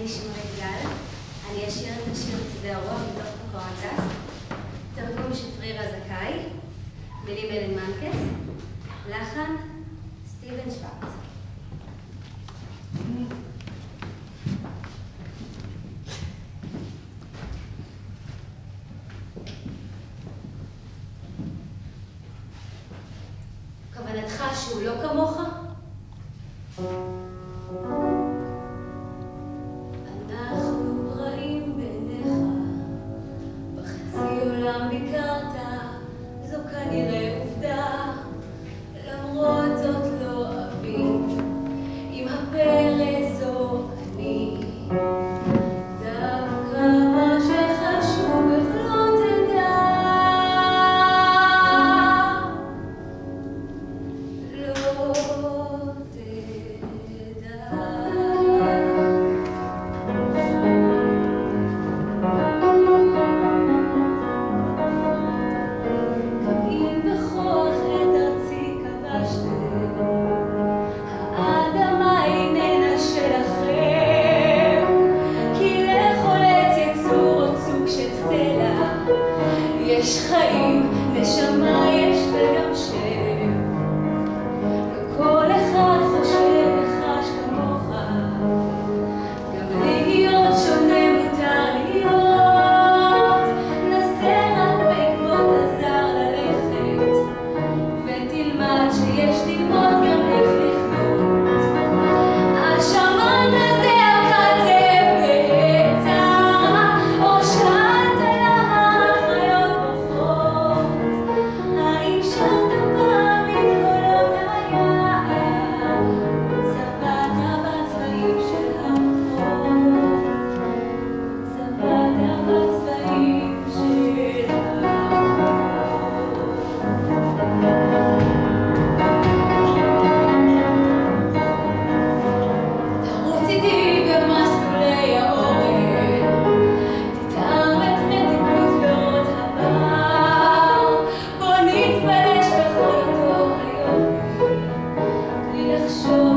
אני שמרית גל, אני אשיר את השיר צדי הרוח מתוך פוקהונטס, תרגום של פרירה זכאי, מילים אלן מנקס, לחן סטיבן שוורץ. כוונתך שהוא לא כמוך? אנחנו רעים בעיניך, בחצי עולם ביקרת, זו כנראה עובדה, למרות זאת לא אבין, עם הפרס זו אני, דווקא מה שחשוב איך לא תדע, לא יש חיים, נשמה יש וגם שם, וכל אחד חושב וחש כמוך, גם להיות שונה מותר להיות, נסה רק בעקבות הזר ללכת, ותלמד שיש ללמוד גם איך לחיות, השמעת הזה הקצב בצערה, או שאלת למה show